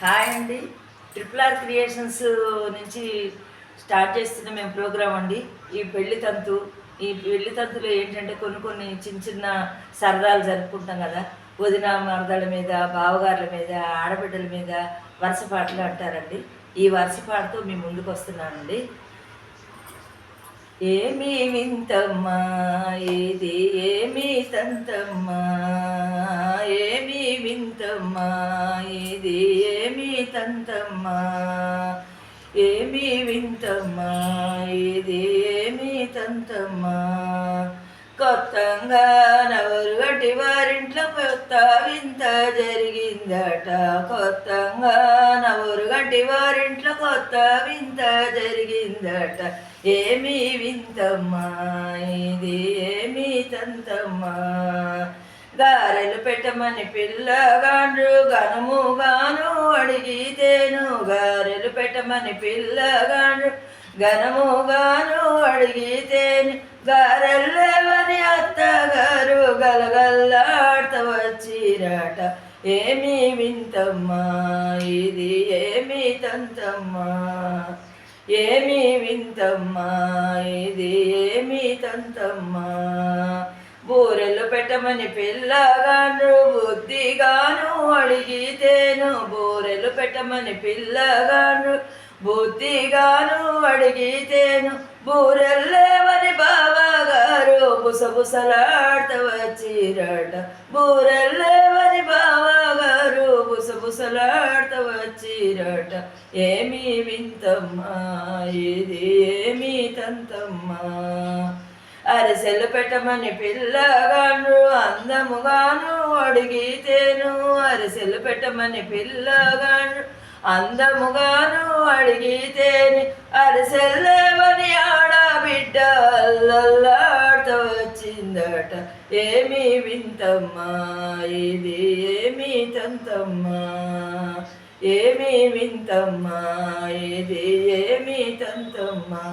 Hi అండి. Triple R creations నుంచి start చేస్తున్న మేము ప్రోగ్రాం అండి. ఈ పెళ్లి తంతులో ఏంటంటే కొన్ని చిన్న చిన్న సరదాలు జరుపుకుంటాం కదా. వదిన మరదల మీద, బావగారుల మీద, ఆడబిడ్డల మీద వరుస పాటలు అంటారండి. ఈ వరుస పాటతో మీ ముందుకు వస్తున్నానండి. ఏమి వింతమ్మా ఇది, ఏమి తంతమ్మా, ఏమి వింతమ్మా ఇది, ఏమి తంతమ్మా, ఏమి వింతమ్మా ఇది, ఏమి తంతమ్మా. కొత్తంగా నవరు గట్టి వారింట్లో కొత్త వింత జరిగిందట. కొత్తంగా నవరు గట్టి వారింట్లో కొత్త వింత జరిగిందట. ఏమి వింతమ్మా ఇది, ఏమి తంతమ్మా. గారెలు పెట్టమని పిల్లగాండ్రు ఘనముగాను అడిగితేను. గారెలు పెట్టమని పిల్లగాండ్రు ఘనముగాను అడిగితేను. గారెల్లేవని అత్తగారు గలగల్లాడత వచ్చిరట. ఏమి వింతమ్మా ఇది, ఏమి తంతమ్మా, ఏమి వింతమ్మా ఇది, ఏమి తంతమ్మా. బూరెలు పెట్టమని పిల్లగాండ్రు బుద్ధిగాను అడిగితేను. బూరెలు పెట్టమని పిల్లగాండ్రు బుద్ధిగాను అడిగితేను. బూరెల్లేవని బావగారు బుసబుసలాడత వచ్చిరట. బూరెల్లేవని బావగారు బుసబుసలాడత వచ్చిరట. ఏమి వింతమ్మా ఇది, ఏమి తంతమ్మా. అరిసెలు పెట్టమని పిల్లగాండ్రు అందముగాను అడిగితేను. అరిసెలు పెట్టమని పిల్లగాండ్రు అందముగాను అడిగితేని. అరిసెల్లేవని ఆడబిడ్డ అల్లల్లాడత వచ్చిందట. ఏమి వింతమ్మా ఇది, ఏమి తంతమ్మా, ఏమి వింతమ్మా ఇది, ఏమి తంతమ్మా.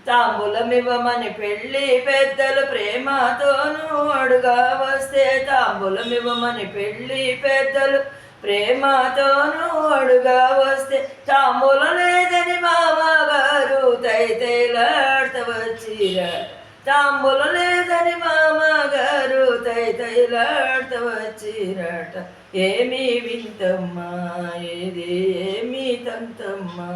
తాంబూలమివ్వమని పెళ్ళి పెద్దలు ప్రేమతోనూ అడుగా వస్తే. తాంబూలమివ్వమని పెళ్ళి పెద్దలు ప్రేమతోనూ అడుగా వస్తే. తాంబూలం లేదని మామగారు తైతైలాడత వచ్చిరా. తాంబూలం లేదని మామగారు తైతైలాడత వచ్చిరట. ఏమి వింతమ్మా ఇది, ఏమి తంతమ్మా.